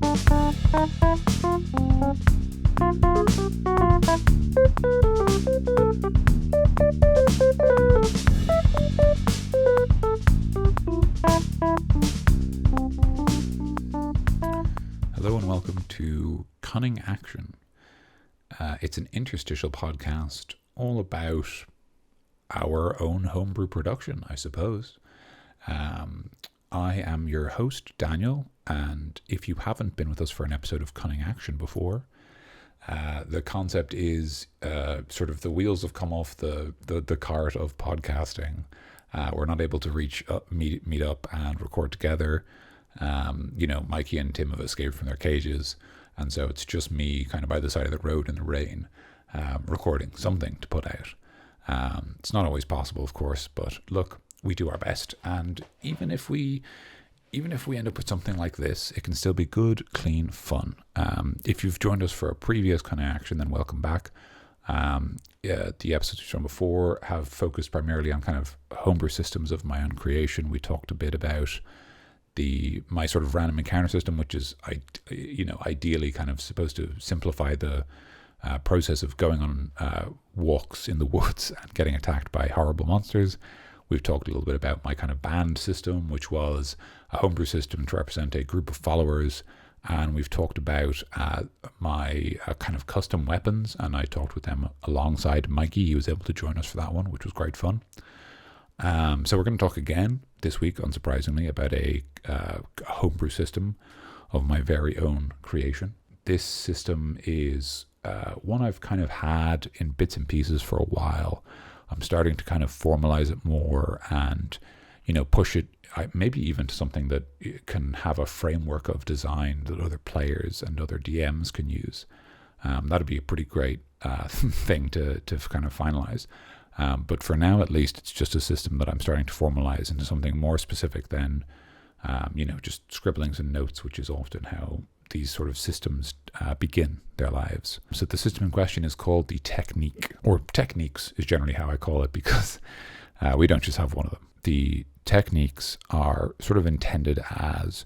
Hello and welcome to Cunning Action. It's an interstitial podcast all about our own homebrew production, I suppose. I am your host, Daniel, and if you haven't been with us for an episode of Cunning Action before, the concept is sort of the wheels have come off the cart of podcasting. We're not able to meet up and record together. Mikey and Tim have escaped from their cages, and so it's just me kind of by the side of the road in the rain, recording something to put out. It's not always possible, of course, but look, we do our best, and even if we end up with something like this, it can still be good, clean fun. If you've joined us for a previous kind of action, then welcome back. The episodes we've done before have focused primarily on kind of homebrew systems of my own creation. We talked a bit about my sort of random encounter system, which is ideally kind of supposed to simplify the process of going on walks in the woods and getting attacked by horrible monsters. We've talked a little bit about my kind of band system, which was a homebrew system to represent a group of followers. And we've talked about my kind of custom weapons, and I talked with them alongside Mikey. He was able to join us for that one, which was great fun. So we're going to talk again this week, unsurprisingly, about a homebrew system of my very own creation. This system is one I've kind of had in bits and pieces for a while. I'm starting to kind of formalize it more and, push it maybe even to something that can have a framework of design that other players and other DMs can use. That'd be a pretty great thing to kind of finalize. But for now, at least, it's just a system that I'm starting to formalize into something more specific than, just scribblings and notes, which is often how these sort of systems begin their lives. So the system in question is called the Technique, or Techniques is generally how I call it, because we don't just have one of them. The Techniques are sort of intended as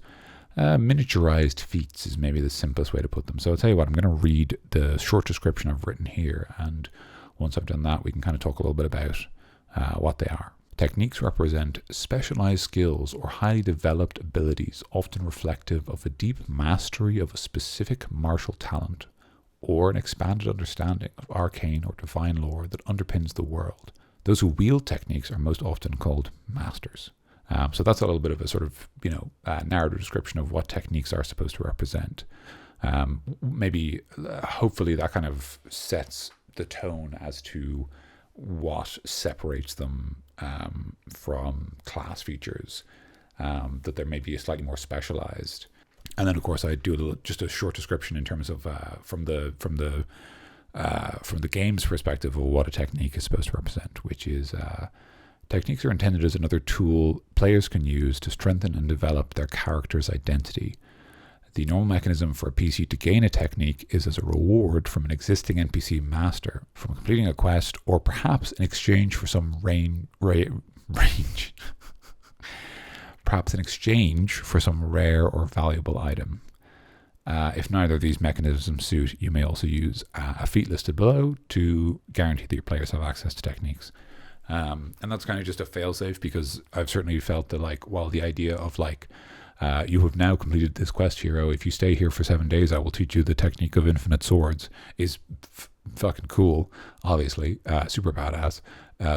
miniaturized feats is maybe the simplest way to put them. So I'll tell you what, I'm going to read the short description I've written here, and once I've done that, we can kind of talk a little bit about what they are. Techniques represent specialized skills or highly developed abilities, often reflective of a deep mastery of a specific martial talent or an expanded understanding of arcane or divine lore that underpins the world. Those who wield techniques are most often called masters. So that's a little bit of a sort of, narrative description of what techniques are supposed to represent. Hopefully that kind of sets the tone as to what separates them from class features, that they're maybe slightly more specialized. And then, of course, I do just a short description in terms of from the game's perspective of what a technique is supposed to represent, which is techniques are intended as another tool players can use to strengthen and develop their character's identity. The normal mechanism for a PC to gain a technique is as a reward from an existing NPC master, from completing a quest, or perhaps in exchange for some perhaps in exchange for some rare or valuable item. If neither of these mechanisms suit, you may also use a feat listed below to guarantee that your players have access to techniques. And that's kind of just a failsafe, because I've certainly felt that, while the idea of you have now completed this quest, hero. If you stay here for 7 days, I will teach you the technique of infinite swords. Is fucking cool, obviously, super badass.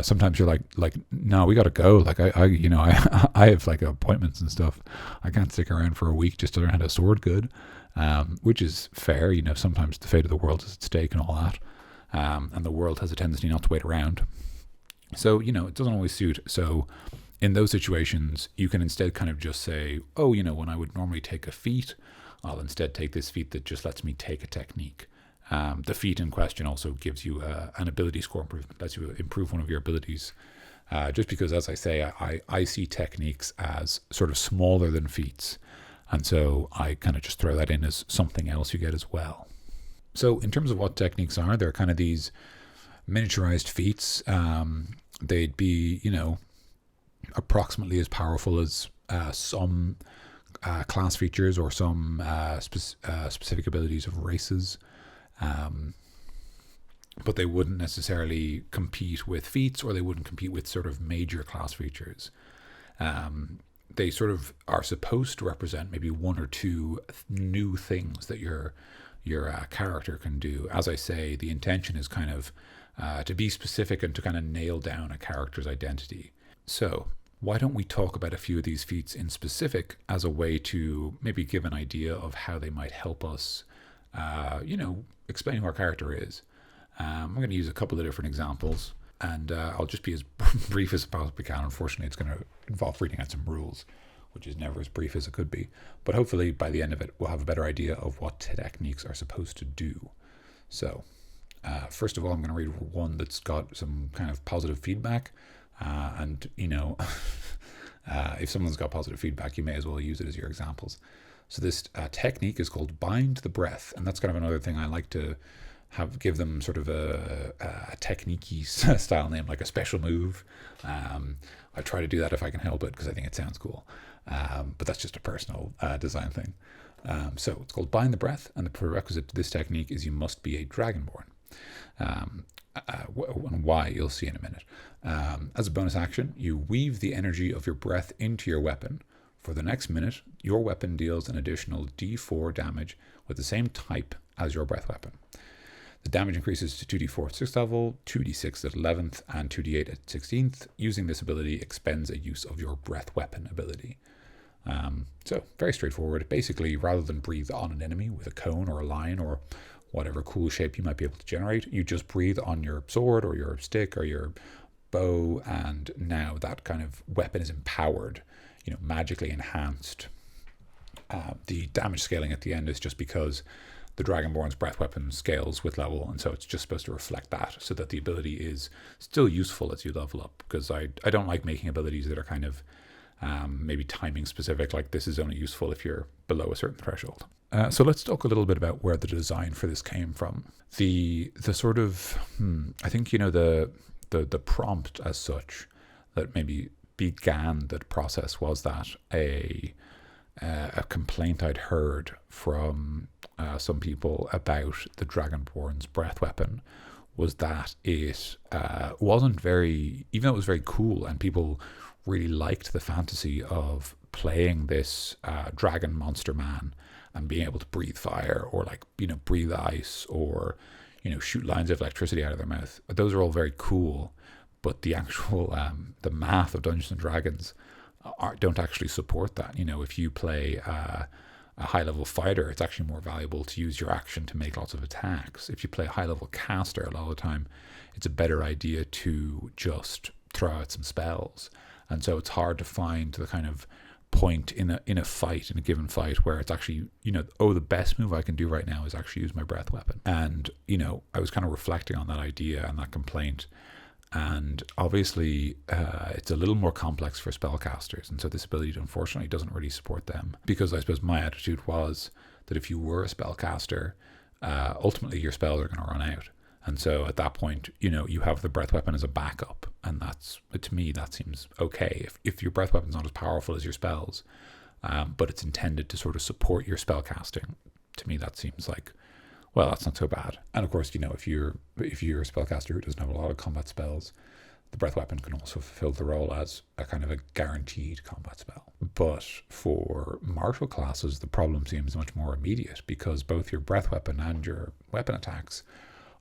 Sometimes you're like, no, we gotta go. I have appointments and stuff. I can't stick around for a week just to learn how to sword good, which is fair. Sometimes the fate of the world is at stake and all that, and the world has a tendency not to wait around. So it doesn't always suit. So in those situations, you can instead kind of just say, when I would normally take a feat, I'll instead take this feat that just lets me take a technique. The feat in question also gives you an ability score improvement, lets you improve one of your abilities. Just because, as I say, I see techniques as sort of smaller than feats. And so I kind of just throw that in as something else you get as well. So in terms of what techniques are, they're kind of these miniaturized feats. They'd be, approximately as powerful as some class features or some specific abilities of races. But they wouldn't necessarily compete with feats, or they wouldn't compete with sort of major class features. They sort of are supposed to represent maybe one or two new things that your character can do. As I say, the intention is kind of to be specific and to kind of nail down a character's identity. So why don't we talk about a few of these feats in specific as a way to maybe give an idea of how they might help us, explain who our character is. I'm going to use a couple of different examples, and I'll just be as brief as I possibly can. Unfortunately, it's going to involve reading out some rules, which is never as brief as it could be. But hopefully by the end of it, we'll have a better idea of what techniques are supposed to do. So first of all, I'm going to read one that's got some kind of positive feedback. If someone's got positive feedback, you may as well use it as your examples. So this technique is called Bind the Breath, and that's kind of another thing I like to give them sort of a technique-y style name, like a special move. I try to do that if I can help it, because I think it sounds cool. But that's just a personal design thing. So it's called Bind the Breath, and the prerequisite to this technique is you must be a Dragonborn. And why, you'll see in a minute. As a bonus action, you weave the energy of your breath into your weapon. For the next minute, your weapon deals an additional d4 damage with the same type as your breath weapon. The damage increases to 2d4 at 6th level, 2d6 at 11th, and 2d8 at 16th. Using this ability expends a use of your breath weapon ability. So very straightforward. Basically, rather than breathe on an enemy with a cone or a line or whatever cool shape you might be able to generate, you just breathe on your sword or your stick or your bow, and now that kind of weapon is empowered, magically enhanced. The damage scaling at the end is just because the Dragonborn's breath weapon scales with level, and so it's just supposed to reflect that, so that the ability is still useful as you level up, because I don't like making abilities that are kind of maybe timing specific, like this is only useful if you're below a certain threshold. So let's talk a little bit about where the design for this came from. The sort of, I think, the prompt as such that maybe began that process was that a complaint I'd heard from some people about the Dragonborn's breath weapon was that it wasn't very, even though it was very cool and people really liked the fantasy of playing this dragon monster man and being able to breathe fire or breathe ice or shoot lines of electricity out of their mouth. Those are all very cool, but the actual the math of Dungeons and Dragons don't actually support that. If you play a high-level fighter, it's actually more valuable to use your action to make lots of attacks. If you play a high-level caster, a lot of the time, it's a better idea to just throw out some spells. And so it's hard to find the kind of point in a given fight where it's actually, the best move I can do right now is actually use my breath weapon. And, I was kind of reflecting on that idea and that complaint. And obviously, it's a little more complex for spellcasters. And so this ability, unfortunately, doesn't really support them. Because I suppose my attitude was that if you were a spellcaster, ultimately your spells are going to run out. And so at that point, you have the breath weapon as a backup. And to me, that seems okay. If your breath weapon's not as powerful as your spells, but it's intended to sort of support your spellcasting, to me, that seems like, well, that's not so bad. And of course, if you're a spellcaster who doesn't have a lot of combat spells, the breath weapon can also fulfill the role as a kind of a guaranteed combat spell. But for martial classes, the problem seems much more immediate, because both your breath weapon and your weapon attacks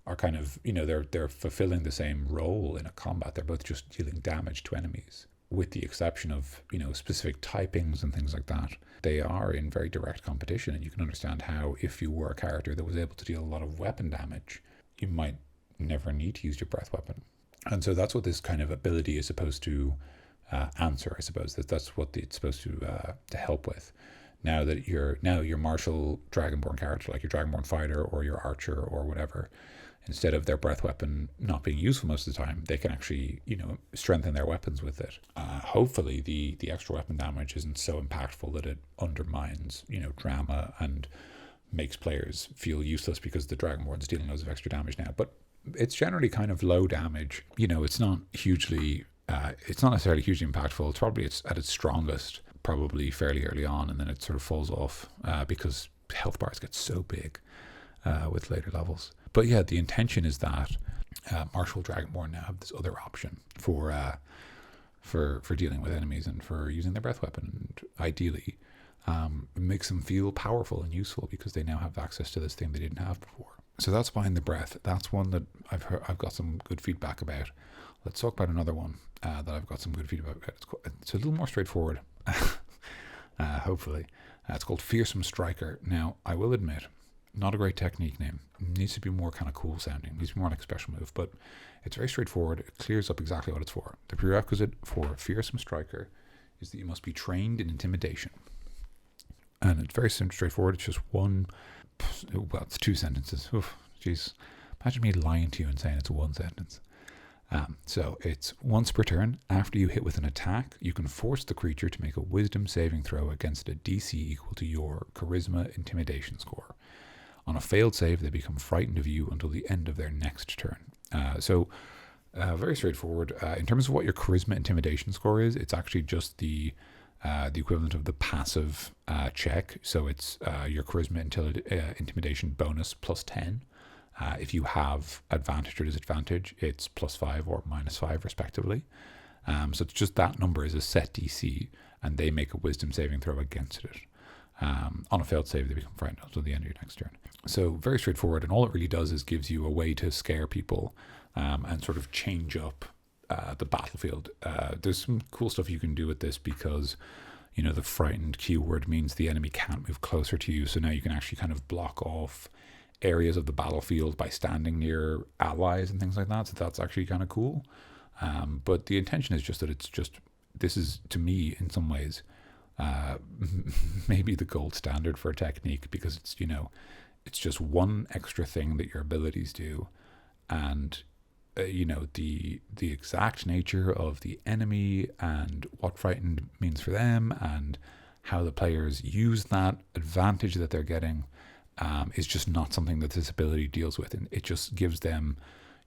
are kind of, they're fulfilling the same role in a combat. They're both just dealing damage to enemies, with the exception of, specific typings and things like that. They are in very direct competition, and you can understand how, if you were a character that was able to deal a lot of weapon damage, you might never need to use your breath weapon. And so that's what this kind of ability is supposed to answer, I suppose. That's what it's supposed to help with. Now your martial Dragonborn character, like your Dragonborn fighter or your archer or whatever, instead of their breath weapon not being useful most of the time, they can actually, strengthen their weapons with it. Hopefully the extra weapon damage isn't so impactful that it undermines, drama and makes players feel useless because the Dragonborn's dealing loads of extra damage now. But it's generally kind of low damage. It's not necessarily hugely impactful. It's probably at its strongest probably fairly early on, and then it sort of falls off because health bars get so big with later levels. But yeah, the intention is that Martial Dragonborn now have this other option for dealing with enemies and for using their breath weapon. And ideally, it makes them feel powerful and useful because they now have access to this thing they didn't have before. So that's Bind the Breath. That's one that I've got some good feedback about. Let's talk about another one that I've got some good feedback about. It's a little more straightforward, hopefully. It's called Fearsome Striker. Now, I will admit, not a great technique name. It needs to be more kind of cool sounding. It needs to be more like a special move, but it's very straightforward. It clears up exactly what it's for. The prerequisite for Fearsome Striker is that you must be trained in intimidation. And it's very straightforward. It's just it's 2 sentences. Oof, jeez. Imagine me lying to you and saying it's 1 sentence. So it's once per turn, after you hit with an attack, you can force the creature to make a wisdom saving throw against a DC equal to your charisma intimidation score. On a failed save, they become frightened of you until the end of their next turn. So very straightforward. In terms of what your charisma intimidation score is, it's actually just the equivalent of the passive check. So it's your charisma intimidation bonus plus 10. If you have advantage or disadvantage, it's +5 or -5 respectively. So it's just that number is a set DC, and they make a wisdom saving throw against it. On a failed save, they become frightened until the end of your next turn. So very straightforward, and all it really does is gives you a way to scare people and sort of change up the battlefield. There's some cool stuff you can do with this because, the frightened keyword means the enemy can't move closer to you. So now you can actually kind of block off areas of the battlefield by standing near allies and things like that. So that's actually kind of cool. But the intention is just that this is, to me, in some ways, maybe the gold standard for a technique, because it's just one extra thing that your abilities do, and the exact nature of the enemy and what frightened means for them and how the players use that advantage that they're getting is just not something that this ability deals with, and it just gives them,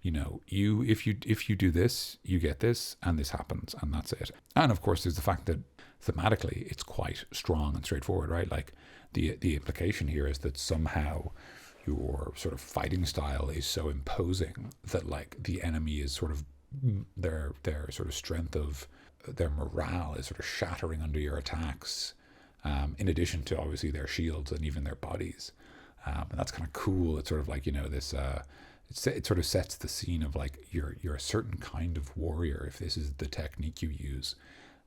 if you do this, you get this, and this happens, and that's it. And of course, there's the fact that thematically it's quite strong and straightforward, right? Like the implication here is that somehow your sort of fighting style is so imposing that like the enemy is sort of their sort of strength of their morale is sort of shattering under your attacks, in addition to obviously their shields and even their bodies. And that's kind of cool. It's sort of like, this, it sort of sets the scene of like, you're a certain kind of warrior if this is the technique you use.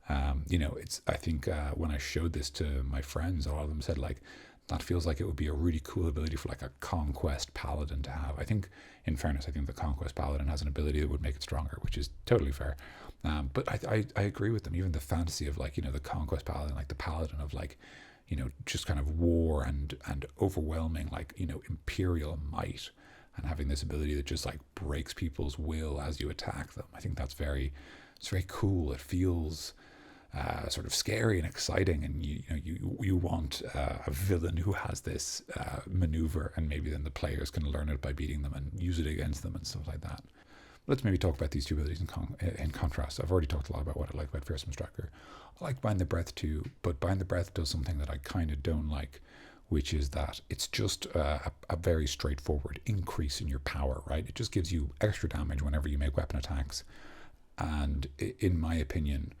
I think when I showed this to my friends, a lot of them said like, that feels like it would be a really cool ability for like a Conquest Paladin to have. I think, in fairness, I think the Conquest Paladin has an ability that would make it stronger, which is totally fair. But I agree with them. Even the fantasy of like, the Conquest Paladin, like the Paladin of like, just kind of war and overwhelming, like, imperial might, and having this ability that just like breaks people's will as you attack them. I think it's very cool. It feels sort of scary and exciting, and you want a villain who has this maneuver, and maybe then the players can learn it by beating them and use it against them and stuff like that. Let's maybe talk about these 2 abilities in contrast. I've already talked a lot about what I like about Fearsome Striker. I like Bind the Breath too, but Bind the Breath does something that I kind of don't like, which is that it's just a very straightforward increase in your power, right? It just gives you extra damage whenever you make weapon attacks. And in my opinion,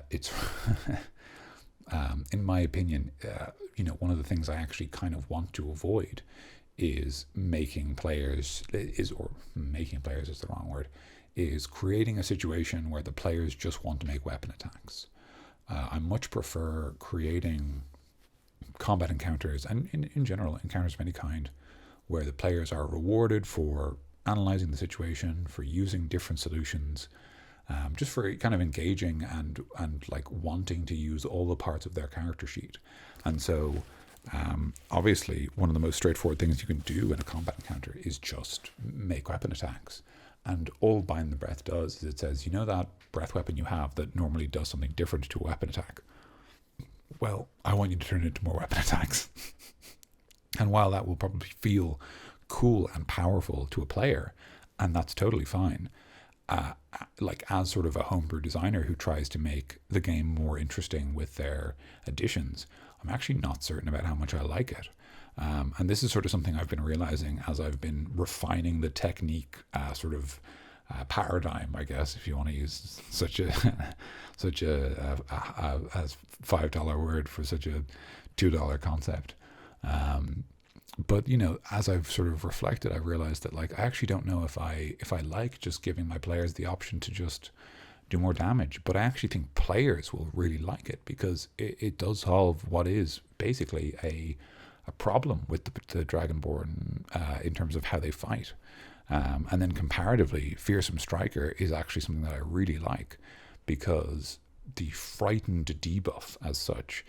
it's one of the things I actually kind of want to avoid is making players is the wrong word, is creating a situation where the players just want to make weapon attacks. I much prefer creating combat encounters, and in general encounters of any kind, where the players are rewarded for analyzing the situation, for using different solutions, just for kind of engaging and like wanting to use all the parts of their character sheet. And so obviously one of the most straightforward things you can do in a combat encounter is just make weapon attacks. And all Bind the Breath does is it says, that breath weapon you have that normally does something different to a weapon attack, well, I want you to turn it into more weapon attacks. And while that will probably feel cool and powerful to a player, and that's totally fine, like as sort of a homebrew designer who tries to make the game more interesting with their additions, I'm actually not certain about how much I like it. And this is sort of something I've been realizing as I've been refining the technique paradigm, I guess, if you want to use such a such a $5 word for such a $2 concept. But as I've sort of reflected, I've realized that like I actually don't know if I like just giving my players the option to just do more damage. But I actually think players will really like it because it does solve what is basically a problem with the Dragonborn in terms of how they fight. And then comparatively, Fearsome Striker is actually something that I really like because the frightened debuff as such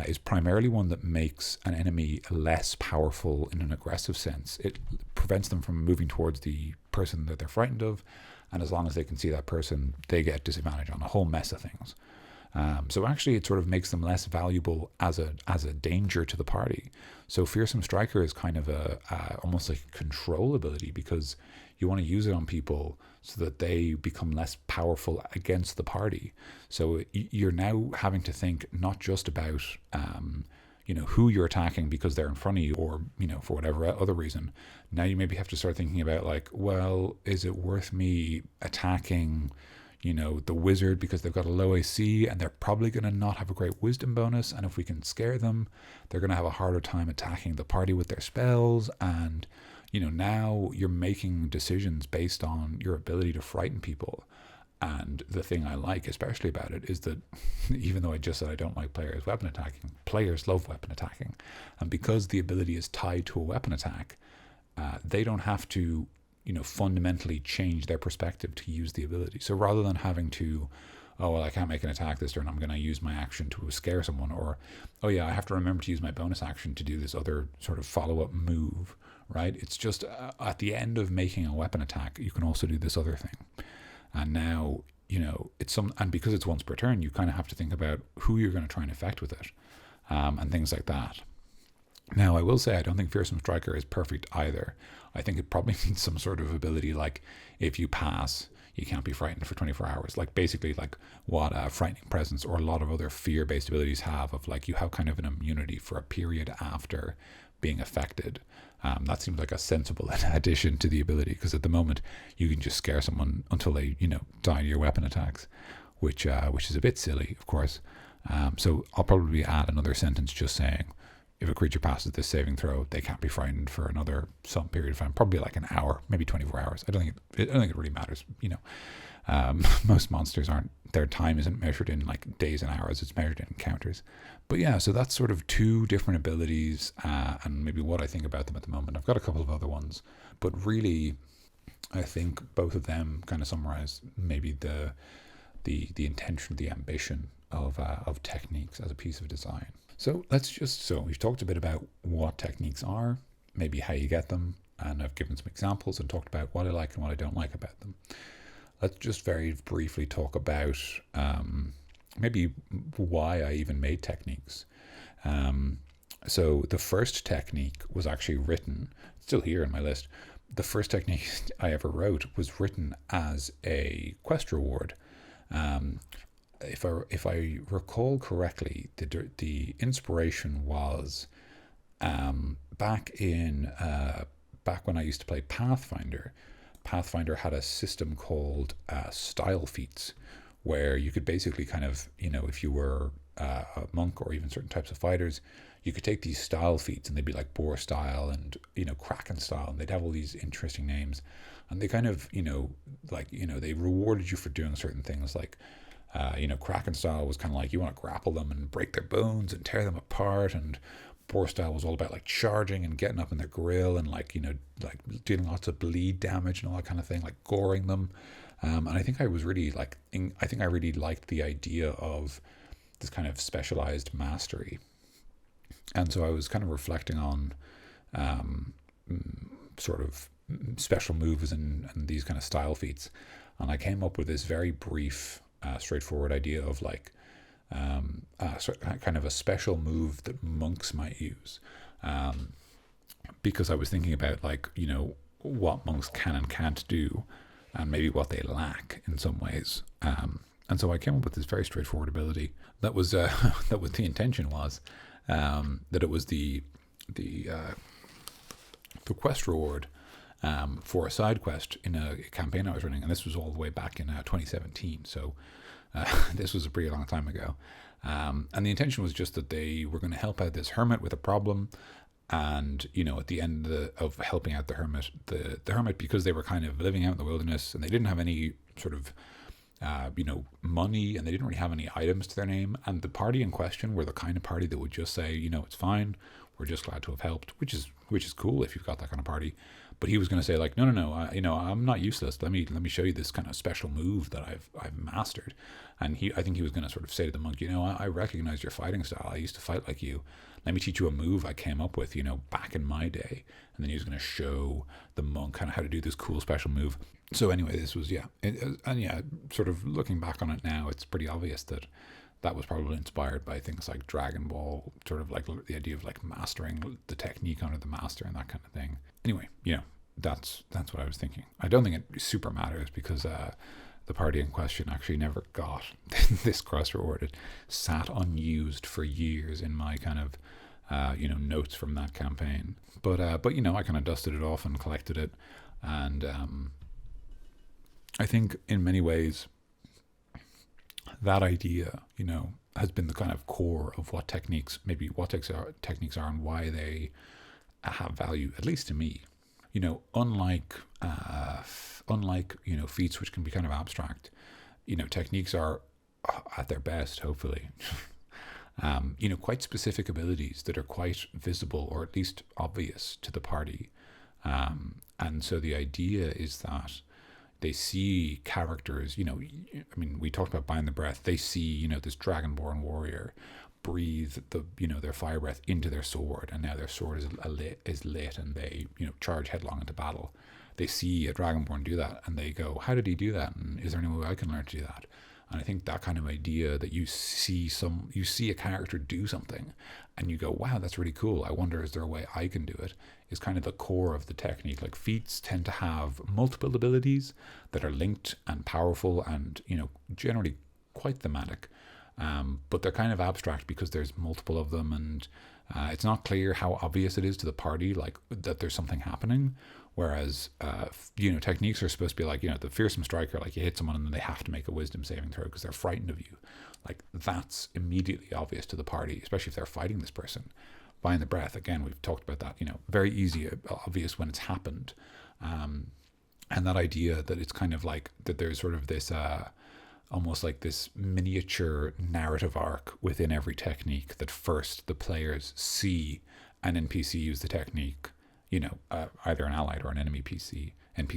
is primarily one that makes an enemy less powerful in an aggressive sense. It prevents them from moving towards the person that they're frightened of, and as long as they can see that person, they get disadvantage on a whole mess of things. So actually, it sort of makes them less valuable as a danger to the party. So Fearsome Striker is kind of a almost like a control ability because you want to use it on people so that they become less powerful against the party. So you're now having to think not just about who you're attacking because they're in front of you or for whatever other reason. Now you maybe have to start thinking about like, well, is it worth me attacking the wizard because they've got a low AC and they're probably going to not have a great wisdom bonus, and if we can scare them, they're going to have a harder time attacking the party with their spells. And now you're making decisions based on your ability to frighten people. And the thing I like especially about it is that even though I just said I don't like players weapon attacking, players love weapon attacking. And because the ability is tied to a weapon attack, they don't have to fundamentally change their perspective to use the ability. So rather than having to, oh, well, I can't make an attack this turn, I'm going to use my action to scare someone, or, oh yeah, I have to remember to use my bonus action to do this other sort of follow-up move, right? It's just at the end of making a weapon attack, you can also do this other thing. And now, and because it's once per turn, you kind of have to think about who you're going to try and affect with it, and things like that. Now, I will say I don't think Fearsome Striker is perfect either. I think it probably needs some sort of ability like if you pass, you can't be frightened for 24 hours. Like basically like what Frightening Presence or a lot of other fear-based abilities have of like you have kind of an immunity for a period after being affected. That seems like a sensible addition to the ability because at the moment you can just scare someone until they, die to your weapon attacks, which is a bit silly, of course. So I'll probably add another sentence just saying, if a creature passes this saving throw, they can't be frightened for some period of time, probably like an hour, maybe 24 hours. I don't think it really matters. Most monsters their time isn't measured in like days and hours; it's measured in encounters. But yeah, so that's sort of two different abilities, and maybe what I think about them at the moment. I've got a couple of other ones, but really, I think both of them kind of summarize maybe the intention, the ambition of techniques as a piece of design. So we've talked a bit about what techniques are, maybe how you get them, and I've given some examples and talked about what I like and what I don't like about them. Let's just very briefly talk about maybe why I even made techniques. So the first technique was actually written, still here in my list, the first technique I ever wrote was written as a quest reward. If I recall correctly, the inspiration was back when I used to play Pathfinder. Pathfinder had a system called style feats, where you could basically kind of, if you were a monk or even certain types of fighters, you could take these style feats and they'd be like Boar style and Kraken style, and they'd have all these interesting names, and they kind of they rewarded you for doing certain things like. Kraken style was kind of like you want to grapple them and break their bones and tear them apart, and Boar style was all about like charging and getting up in their grill and like doing lots of bleed damage and all that kind of thing, like goring them. And I think I was really I really liked the idea of this kind of specialized mastery, and so I was kind of reflecting on sort of special moves and these kind of style feats, and I came up with this very brief. Straightforward idea of kind of a special move that monks might use, because I was thinking about what monks can and can't do, and maybe what they lack in some ways. And so I came up with this very straightforward ability that was that was the intention was that it was the quest reward for a side quest in a campaign I was running, and this was all the way back in 2017. So this was a pretty long time ago. And the intention was just that they were going to help out this hermit with a problem. And, at the end of helping out the hermit, the hermit, because they were kind of living out in the wilderness and they didn't have any sort of, money, and they didn't really have any items to their name. And the party in question were the kind of party that would just say, it's fine. We're just glad to have helped, which is cool if you've got that kind of party. But he was going to say like, no, I'm not useless. Let me show you this kind of special move that I've mastered. And I think he was going to sort of say to the monk, I recognize your fighting style. I used to fight like you. Let me teach you a move I came up with, back in my day. And then he was going to show the monk kind of how to do this cool special move. So anyway, this was, sort of looking back on it now, it's pretty obvious that was probably inspired by things like Dragon Ball, sort of like the idea of like mastering the technique under the master and that kind of thing. Anyway, that's what I was thinking. I don't think it super matters because the party in question actually never got this quest reward. It sat unused for years in my kind of notes from that campaign. But I kind of dusted it off and collected it, and I think in many ways that idea, has been the kind of core of what techniques are and why they have value, at least to me. Unlike feats which can be kind of abstract, techniques are at their best, hopefully, quite specific abilities that are quite visible or at least obvious to the party. And so the idea is that they see characters, we talked about Bind the Breath. They see, this dragonborn warrior breathe their fire breath into their sword, and now their sword is lit, and they, charge headlong into battle. They see a dragonborn do that, and they go, how did he do that? And is there any way I can learn to do that? And I think that kind of idea that you see a character do something and you go, wow, that's really cool. I wonder, is there a way I can do it? Is kind of the core of the technique. Like feats tend to have multiple abilities that are linked and powerful and, generally quite thematic. But they're kind of abstract because there's multiple of them, and it's not clear how obvious it is to the party, like that there's something happening. Whereas, techniques are supposed to be like, the fearsome striker, like you hit someone and then they have to make a wisdom saving throw because they're frightened of you. Like that's immediately obvious to the party, especially if they're fighting this person. Bind the Breath, again, we've talked about that, very easy, obvious when it's happened. And that idea that it's kind of like that there's sort of this, almost like this miniature narrative arc within every technique, that first the players see an NPC use the technique, either an allied or an enemy NPC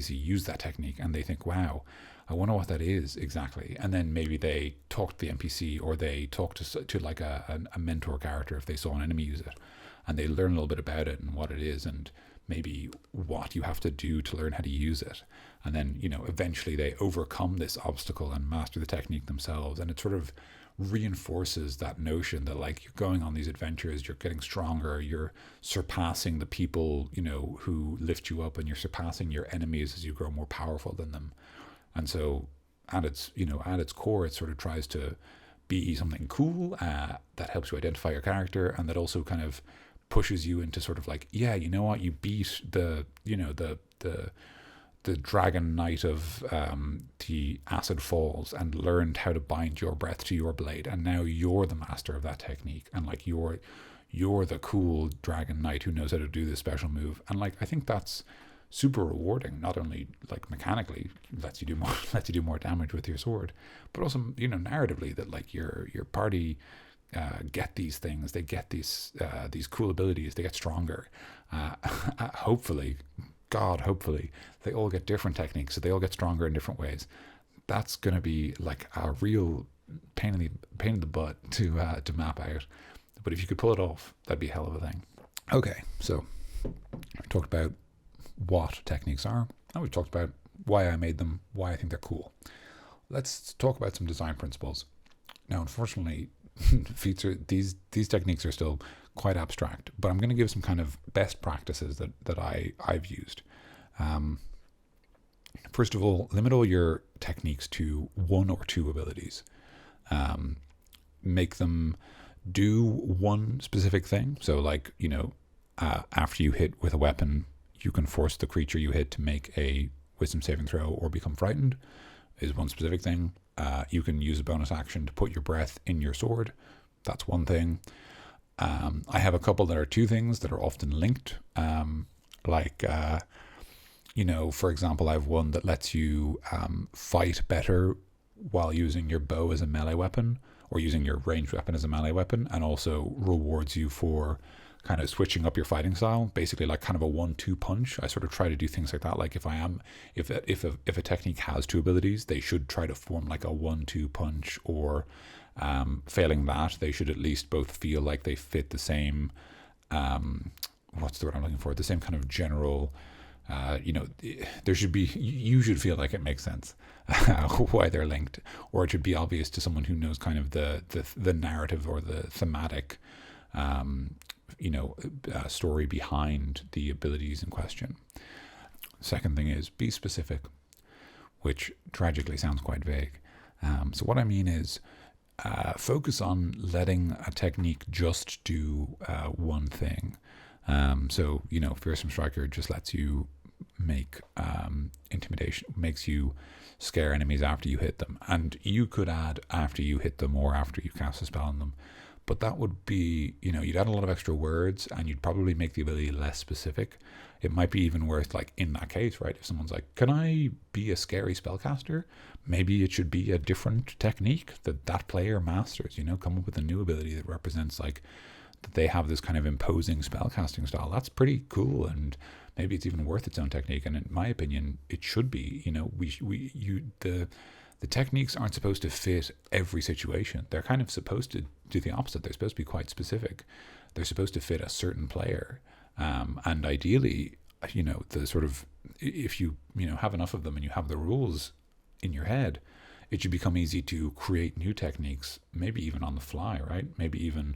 use that technique, and they think, wow, I wonder what that is exactly. And then maybe they talk to the NPC, or they talk to like a mentor character if they saw an enemy use it, and they learn a little bit about it and what it is, and maybe what you have to do to learn how to use it. And then, eventually they overcome this obstacle and master the technique themselves. And it sort of reinforces that notion that like you're going on these adventures, you're getting stronger, you're surpassing the people, who lift you up, and you're surpassing your enemies as you grow more powerful than them. And so at its core, it sort of tries to be something cool that helps you identify your character, and that also kind of pushes you into sort of like, yeah, you know what, you beat the dragon knight of the Acid Falls and learned how to bind your breath to your blade, and now you're the master of that technique, and like you're the cool dragon knight who knows how to do this special move. And like I think that's super rewarding, not only like mechanically lets you do more damage with your sword, but also narratively, that like your party get these things, they get these cool abilities, they get stronger. Hopefully they all get different techniques, so they all get stronger in different ways. That's going to be like a real pain in the butt to map out. But if you could pull it off, that'd be a hell of a thing. Okay, so we talked about what techniques are, and we've talked about why I made them, why I think they're cool. Let's talk about some design principles. Now, unfortunately, these techniques are still quite abstract, but I'm going to give some kind of best practices that I've used. First of all, limit all your techniques to one or two abilities. Make them do one specific thing. So, like, after you hit with a weapon, you can force the creature you hit to make a wisdom saving throw or become frightened, is one specific thing. You can use a bonus action to put your breath in your sword. That's one thing. I have a couple that are two things that are often linked. For example, I have one that lets you fight better while using your bow as a melee weapon, or using your ranged weapon as a melee weapon, and also rewards you for kind of switching up your fighting style, basically like kind of a 1-2 punch. I sort of try to do things like that. Like if a technique has two abilities, they should try to form like a 1-2 punch, or failing that, they should at least both feel like they fit the same, what's the word I'm looking for? The same kind of general, there should be, you should feel like it makes sense why they're linked, or it should be obvious to someone who knows kind of the narrative or the thematic, story behind the abilities in question. Second thing is be specific, which tragically sounds quite vague. So what I mean is, focus on letting a technique just do one thing. So, Fearsome Striker just lets you make intimidation, makes you scare enemies after you hit them. And you could add after you hit them or after you cast a spell on them. But that would be, you'd add a lot of extra words, and you'd probably make the ability less specific. It might be even worth, like, in that case, right? If someone's like, can I be a scary spellcaster? Maybe it should be a different technique that player masters, come up with a new ability that represents, like, that they have this kind of imposing spellcasting style. That's pretty cool, and maybe it's even worth its own technique. And in my opinion, it should be. The techniques aren't supposed to fit every situation. They're kind of supposed to do the opposite. They're supposed to be quite specific. They're supposed to fit a certain player. And ideally, the sort of, if you have enough of them and you have the rules in your head, it should become easy to create new techniques, maybe even on the fly, right? Maybe even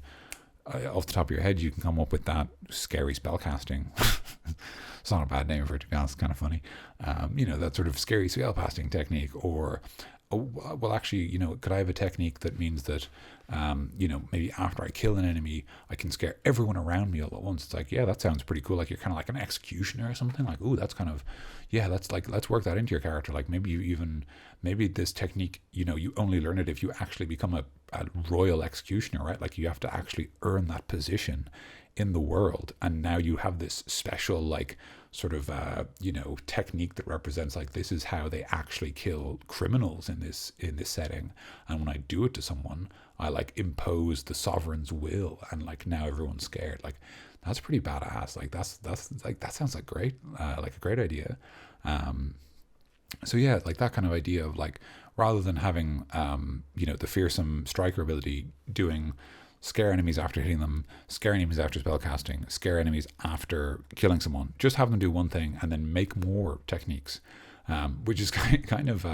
off the top of your head, you can come up with that scary spellcasting. It's not a bad name for it, to be honest. It's kind of funny. That sort of scary spellcasting technique, or, could I have a technique that means that, maybe after I kill an enemy, I can scare everyone around me all at once. It's like, yeah, that sounds pretty cool. Like you're kind of like an executioner or something. Like, ooh, that's kind of, yeah, let's work that into your character. Like maybe this technique, you only learn it if you actually become a royal executioner, right? Like you have to actually earn that position in the world, and now you have this special, like, sort of technique that represents, like, this is how they actually kill criminals in this setting, and when I do it to someone, I like impose the sovereign's will, and like now everyone's scared. Like that's pretty badass. Like that's like, that sounds like great, like a great idea. So yeah, like that kind of idea of, like, rather than having the Fearsome Striker ability doing scare enemies after hitting them, scare enemies after spellcasting, scare enemies after killing someone, just have them do one thing and then make more techniques, which is kind of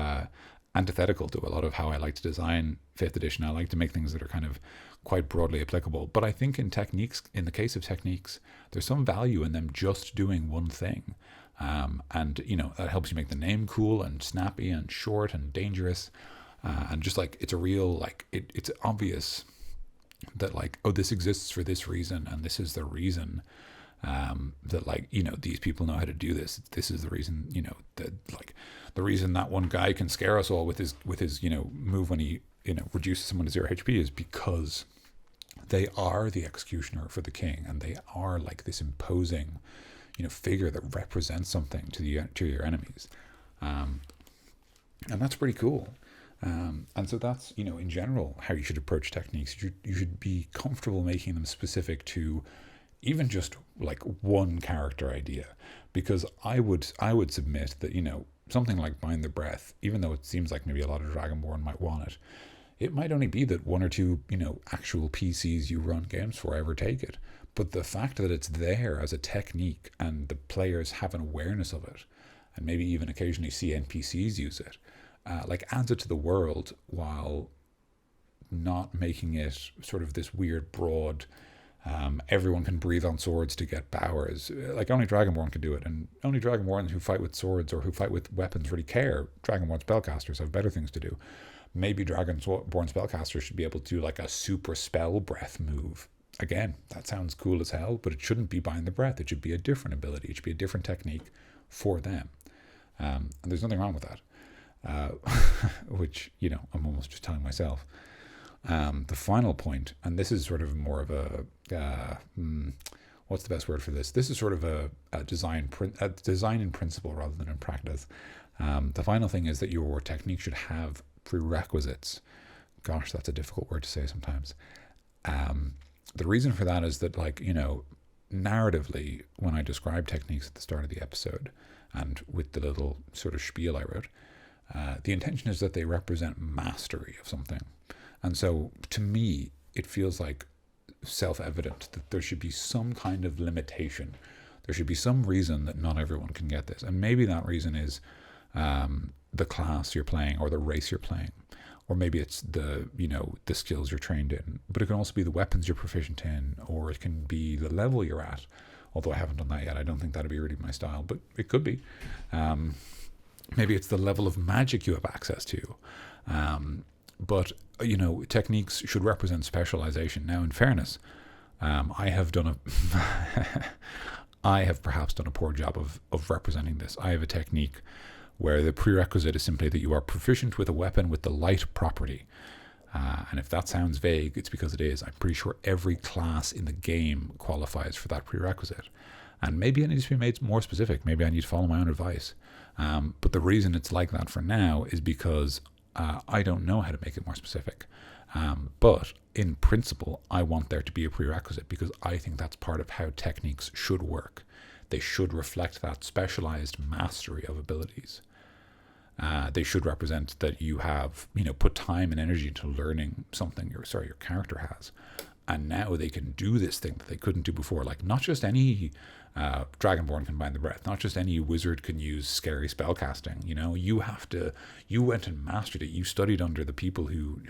antithetical to a lot of how I like to design 5th edition. I like to make things that are kind of quite broadly applicable. But I think in the case of techniques, there's some value in them just doing one thing. And that helps you make the name cool and snappy and short and dangerous. And just like, it's a real, like, it's obvious that, like, oh, this exists for this reason, and this is the reason that, like, these people know how to do this. This is the reason, that, like, the reason that one guy can scare us all with his move when he reduces someone to 0 HP is because they are the executioner for the king, and they are like this imposing figure that represents something to your enemies, and that's pretty cool. And so that's, in general, how you should approach techniques. You should be comfortable making them specific to even just like one character idea, because I would submit that, something like Bind the Breath, even though it seems like maybe a lot of Dragonborn might want it might only be that one or two, actual PCs you run games for ever take it. But the fact that it's there as a technique and the players have an awareness of it, and maybe even occasionally see NPCs use it, adds it to the world, while not making it sort of this weird broad Everyone can breathe on swords to get powers. Like only Dragonborn can do it, and only Dragonborns who fight with swords or who fight with weapons really care. Dragonborn spellcasters have better things to do. Maybe Dragonborn spellcasters should be able to do like a super spell breath move. Again, that sounds cool as hell, but it shouldn't be bind the breath. It should be a different ability. It should be a different technique for them. And there's nothing wrong with that. Which, I'm almost just telling myself. The final point, and this is sort of more of a what's the best word for this? This is sort of a design in principle rather than in practice. The final thing is that your technique should have prerequisites. Gosh, that's a difficult word to say sometimes. The reason for that is that, narratively, when I describe techniques at the start of the episode, and with the little sort of spiel I wrote, the intention is that they represent mastery of something. And so, to me, it feels like self-evident that there should be some kind of limitation. There should be some reason that not everyone can get this. And maybe that reason is the class you're playing or the race you're playing. Or maybe it's the skills you're trained in. But it can also be the weapons you're proficient in, or it can be the level you're at. Although I haven't done that yet. I don't think that'd be really my style, but it could be. Maybe it's the level of magic you have access to. But techniques should represent specialization. Now, in fairness, I have perhaps done a poor job of representing this. I have a technique where the prerequisite is simply that you are proficient with a weapon with the light property. And if that sounds vague, it's because it is. I'm pretty sure every class in the game qualifies for that prerequisite. And maybe it needs to be made more specific. Maybe I need to follow my own advice. But the reason it's like that for now is because I don't know how to make it more specific. But in principle, I want there to be a prerequisite because I think that's part of how techniques should work. They should reflect that specialized mastery of abilities. They should represent that you have, put time and energy into learning something your character has. And now they can do this thing that they couldn't do before. Like, not just any Dragonborn can bind the breath. Not just any wizard can use scary spellcasting. You went and mastered it. You studied under the people who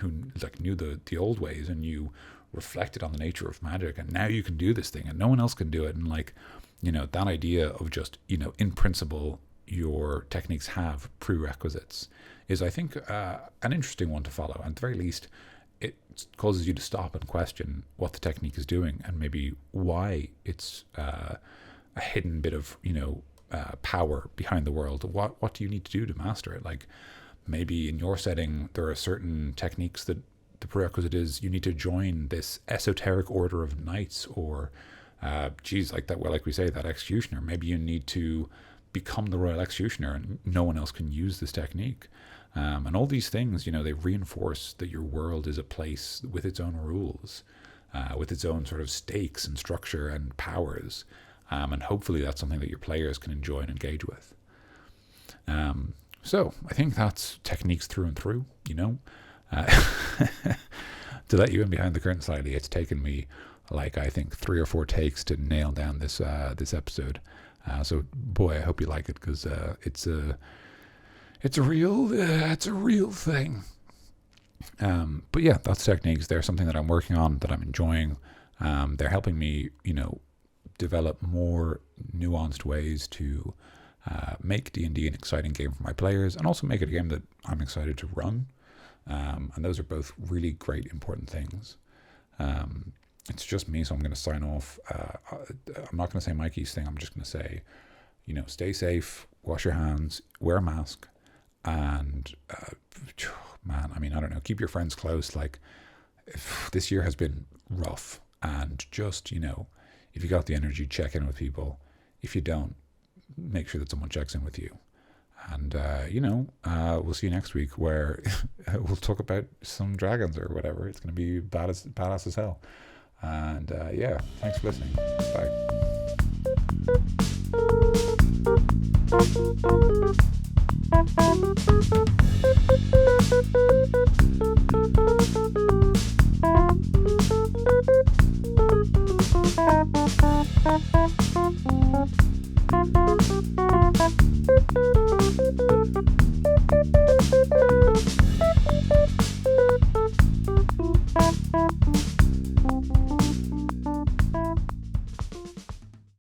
knew the old ways, and you reflected on the nature of magic. And now you can do this thing, and no one else can do it. And that idea of just, in principle, your techniques have prerequisites is, I think, an interesting one to follow. And at the very least, it causes you to stop and question what the technique is doing and maybe why it's a hidden bit of, power behind the world. What do you need to do to master it? Like, maybe in your setting, there are certain techniques that the prerequisite is you need to join this esoteric order of knights, or, like we say, that executioner. Maybe you need to become the royal executioner and no one else can use this technique. And all these things, they reinforce that your world is a place with its own rules, with its own sort of stakes and structure and powers. And hopefully that's something that your players can enjoy and engage with. So I think that's techniques through and through, To let you in behind the curtain slightly, it's taken me I think 3 or 4 takes to nail down this episode. So boy, I hope you like it, because it's a real thing. But yeah, that's techniques. They're something that I'm working on, that I'm enjoying. They're helping me, develop more nuanced ways to make D&D an exciting game for my players, and also make it a game that I'm excited to run. And those are both really great, important things. It's just me, so I'm going to sign off. I'm not going to say Mikey's thing. I'm just going to say, stay safe, wash your hands, wear a mask, and I don't know, keep your friends close. This year has been rough, and just, if you got the energy, check in with people. If you don't, make sure that someone checks in with you. And, we'll see you next week, where we'll talk about some dragons or whatever. It's going to be badass as hell. And, thanks for listening. Bye.